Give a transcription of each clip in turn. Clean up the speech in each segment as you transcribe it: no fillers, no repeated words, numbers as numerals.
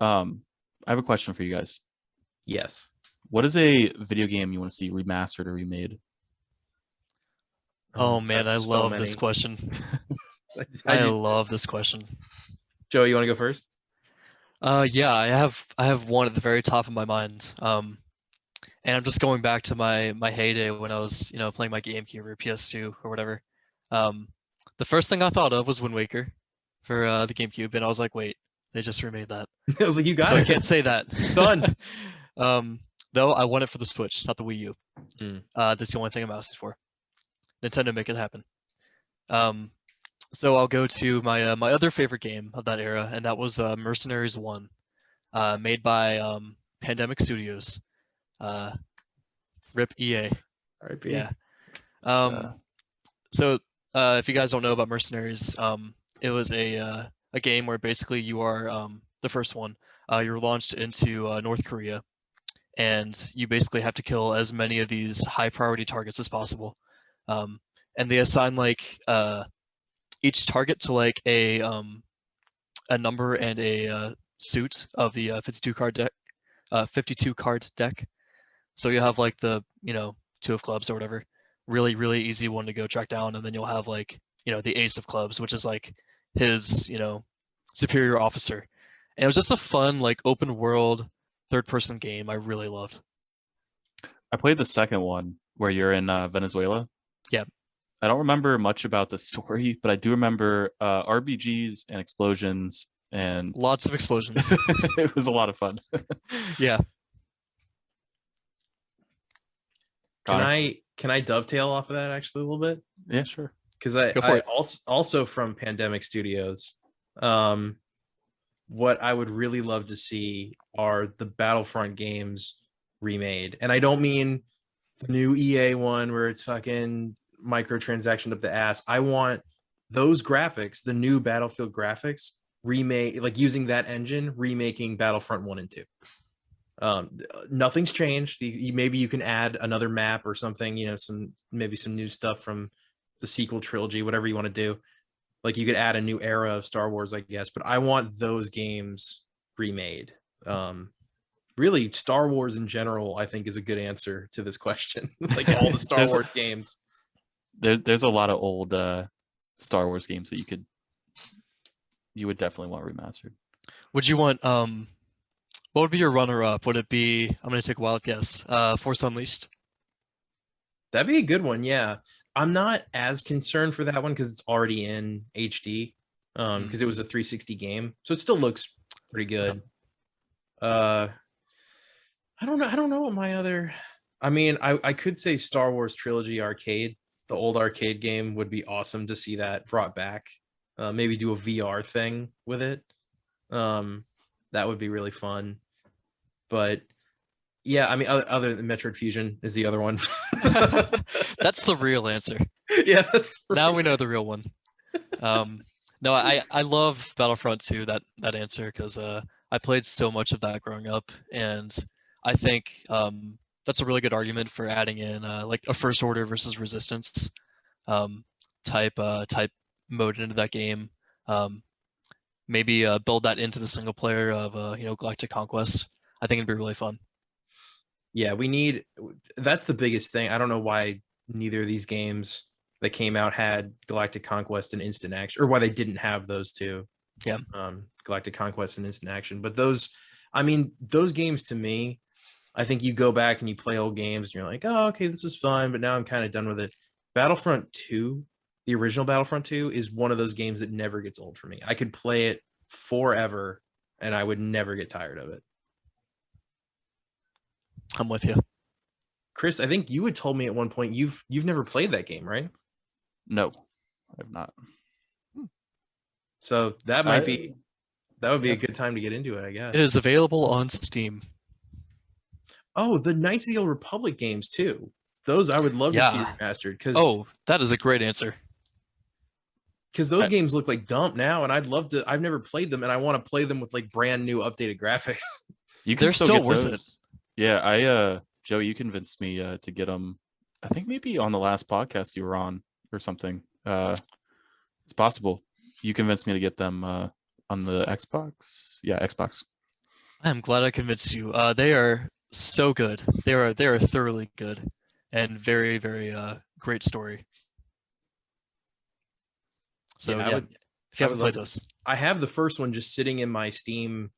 I have a question for you guys. Yes. What is a video game you want to see remastered or remade? Oh man, I that's so love this many. question. I I do. love this question. Joe, you want to go first? Yeah, I have one at the very top of my mind. And I'm just going back to my heyday when I was, playing my GameCube or PS2 or whatever. Um, the first thing I thought of was Wind Waker for the GameCube, and I was like, wait, they just remade that, I was like, you got so I it. can't say that. Done. Though I want it for the Switch, not the Wii U. Hmm. That's the only thing I'm asking for. Nintendo, make it happen. So I'll go to my other favorite game of that era, and that was Mercenaries 1, made by Pandemic Studios. RIP EA. R.I.P. Yeah. So if you guys don't know about Mercenaries, it was a game where basically you are the first one. You're launched into North Korea, and you basically have to kill as many of these high priority targets as possible. And they assign like each target to like a number and a suit of the 52 card deck. 52 card deck. So you have like the two of clubs or whatever, really really easy one to go track down, and then you'll have like the ace of clubs, which is like his superior officer. And it was just a fun like open world third person game I really loved. I played the second one where you're in Venezuela. Yeah. I don't remember much about the story, but I do remember RBGs and explosions, and Lots of explosions. it was a lot of fun. Yeah. Can I dovetail off of that actually a little bit? Yeah, sure. Because Go for I it. also from Pandemic Studios, what I would really love to see are the Battlefront games remade. And I don't mean the new EA one where it's fucking microtransaction up the ass. I want those graphics, the new Battlefield graphics, remake, like using that engine, remaking Battlefront 1 and 2. Nothing's changed. Maybe you can add another map or something, some new stuff from the sequel trilogy, whatever you want to do. Like you could add a new era of Star Wars, I guess, but I want those games remade. Really, Star Wars in general, I think, is a good answer to this question. Like all the Star Wars games. There's a lot of old Star Wars games that you would definitely want remastered. Would you want what would be your runner up? Would it be, I'm gonna take a wild guess, Force Unleashed? That'd be a good one, yeah. I'm not as concerned for that one because it's already in HD. Because it was a 360 game. So it still looks pretty good. I don't know what my other, I mean, I could say Star Wars Trilogy Arcade. The old arcade game would be awesome to see that brought back. Maybe do a VR thing with it. That would be really fun. But yeah, I mean, other than Metroid Fusion is the other one. That's the real answer. Yeah, now we know the real one. No, I love Battlefront 2, that answer, because I played so much of that growing up, and I think that's a really good argument for adding in like a First Order versus Resistance type mode into that game. Maybe build that into the single player of Galactic Conquest. I think it'd be really fun. Yeah, that's the biggest thing. I don't know why neither of these games that came out had Galactic Conquest and Instant Action, or why they didn't have those two. Yeah. Galactic Conquest and Instant Action. But those games to me, I think you go back and you play old games and you're like, oh, okay, this is fun, but now I'm kind of done with it. Battlefront 2, the original Battlefront 2, is one of those games that never gets old for me. I could play it forever and I would never get tired of it. I'm with you. Chris, I think you had told me at one point you've never played that game, right? No, I have not. So that would be a good time to get into it, I guess. It is available on Steam. Oh, the Knights of the Old Republic games too. Those I would love to see remastered. Oh, that is a great answer. Because those games look like dump now, and I'd love to. I've never played them, and I want to play them with like brand new updated graphics. They're still worth it. Yeah, Joe, you convinced me to get them. I think maybe on the last podcast you were on or something. It's possible. You convinced me to get them on the Xbox. Yeah, Xbox. I'm glad I convinced you. They are so good. They are thoroughly good, and very very great story. So Yeah, yeah, if you I haven't would love played to. those, I have the first one just sitting in my Steam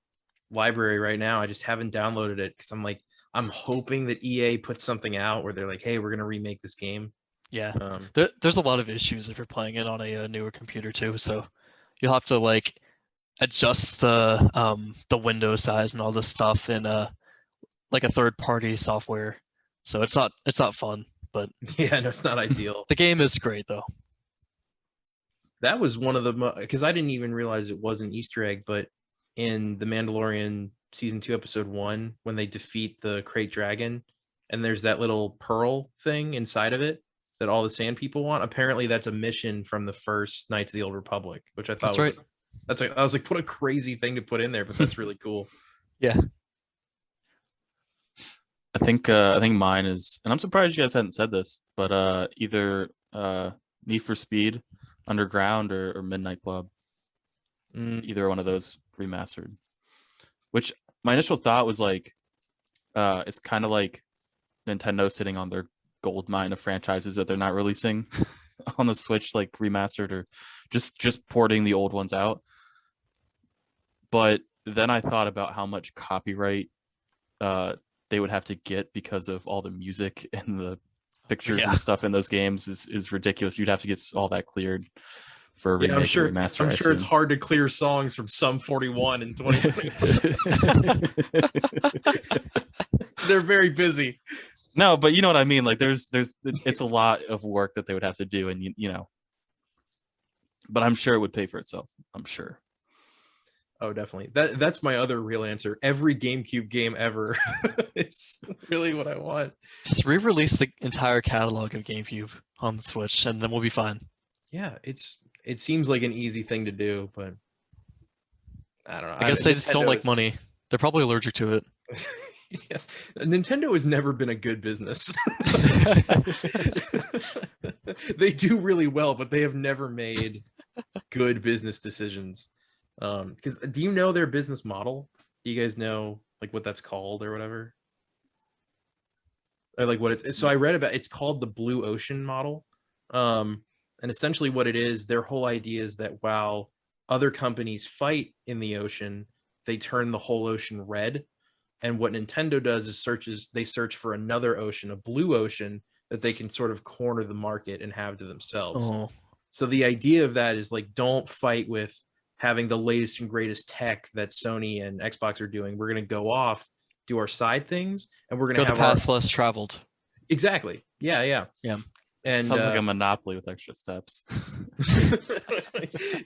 library right now. I just haven't downloaded it because I'm hoping that EA puts something out where they're like, hey, we're gonna remake this game. yeah, Um, there's a lot of issues if you're playing it on a newer computer too. So you'll have to like adjust the window size and all this stuff in like a third party software. So it's not fun, but yeah, no, it's not ideal. the game is great though. That was one of the because I didn't even realize it was an Easter egg, but in the Mandalorian season 2 episode 1, when they defeat the Krayt Dragon, and there's that little pearl thing inside of it that all the Sand People want. Apparently, that's a mission from the first Knights of the Old Republic, which I thought That's was right. that's like I was like, what a crazy thing to put in there, but that's really cool. Yeah. I think mine is, and I'm surprised you guys hadn't said this, but either Need for Speed Underground or Midnight Club. Either one of those remastered. Which my initial thought was like, it's kind of like Nintendo sitting on their gold mine of franchises that they're not releasing on the Switch, like remastered or just porting the old ones out. But then I thought about how much copyright they would have to get because of all the music and the pictures Yeah. and stuff in those games is ridiculous. You'd have to get all that cleared for a Yeah, remake or remaster. I'm I sure it's assume. hard to clear songs from Sum 41 in 2021. They're very busy. No, but you know what I mean. Like, it's a lot of work that they would have to do, and you know. But I'm sure it would pay for itself. I'm sure. Oh, definitely. That's my other real answer. Every GameCube game ever is really what I want. Just re-release the entire catalog of GameCube on the Switch, and then we'll be fine. Yeah, it seems like an easy thing to do, but I don't know. I guess they just don't like money. They're probably allergic to it. Yeah. Nintendo has never been a good business. They do really well, but they have never made good business decisions. Because do you know their business model? Do you guys know like what that's called or whatever? Or like what it's so I read about it's called the Blue Ocean model. And essentially what it is, their whole idea is that while other companies fight in the ocean, they turn the whole ocean red. And what Nintendo does is they search for another ocean, a blue ocean, that they can sort of corner the market and have to themselves. Oh, So the idea of that is like, don't fight with having the latest and greatest tech that Sony and Xbox are doing. We're going to go off, do our side things, and we're going go to the have path less traveled. Exactly. Yeah, yeah. Yeah. And sounds like a monopoly with extra steps.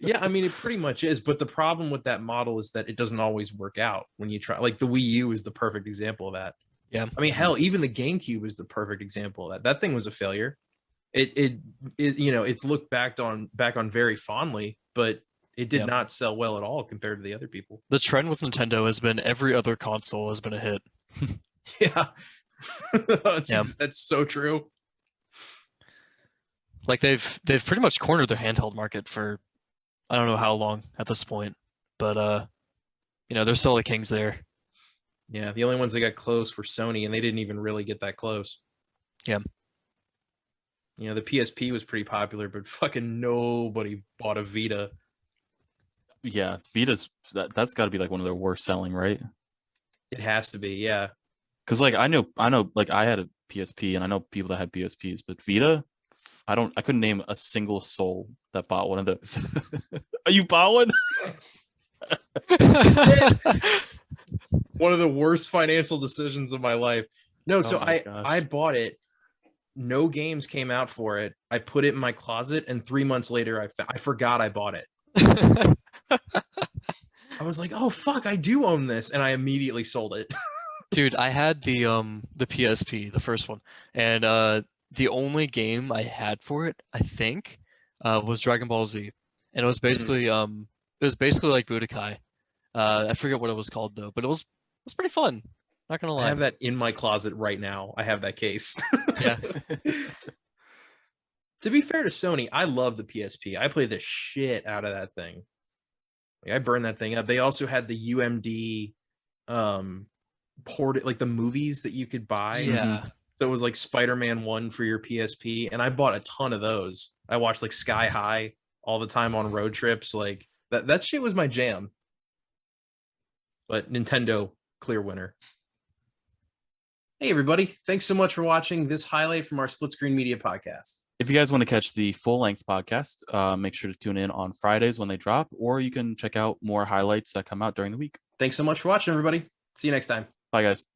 yeah, I mean, it pretty much is. But the problem with that model is that it doesn't always work out when you try. Like the Wii U is the perfect example of that. Yeah. I mean, hell, even the GameCube is the perfect example of that. That thing was a failure. It you know, it's looked back on very fondly, but it did not sell well at all compared to the other people. The trend with Nintendo has been every other console has been a hit. Yeah. That's so true. Like they've pretty much cornered their handheld market for I don't know how long at this point, but you know, they're still the kings there. Yeah, the only ones that got close were Sony, and they didn't even really get that close. Yeah. You know, the PSP was pretty popular, but fucking nobody bought a Vita. Yeah, Vita's that's got to be like one of their worst selling, right? It has to be, yeah. Because like I know, like I had a PSP, and I know people that had PSPs, but Vita, I couldn't name a single soul that bought one of those. You bought one? One of the worst financial decisions of my life. No, so Oh my I bought it. No games came out for it. I put it in my closet, and 3 months later, I forgot I bought it. I was like, oh fuck, I do own this, and I immediately sold it. Dude, I had the PSP, the first one, and the only game I had for it, I think, was Dragon Ball Z, and it was basically like Budokai. I forget what it was called though, but it was pretty fun. Not gonna lie. I have that in my closet right now. I have that case. Yeah. To be fair to Sony, I love the PSP. I played the shit out of that thing. Like, I burned that thing up. They also had the UMD ported, like the movies that you could buy. Yeah. So it was like Spider-Man 1 for your PSP, and I bought a ton of those. I watched like Sky High all the time on road trips. Like that shit was my jam. But Nintendo, clear winner. Hey everybody, thanks so much for watching this highlight from our Split Screen Media podcast. If you guys want to catch the full-length podcast, make sure to tune in on Fridays when they drop, or you can check out more highlights that come out during the week. Thanks so much for watching, everybody. See you next time. Bye, guys.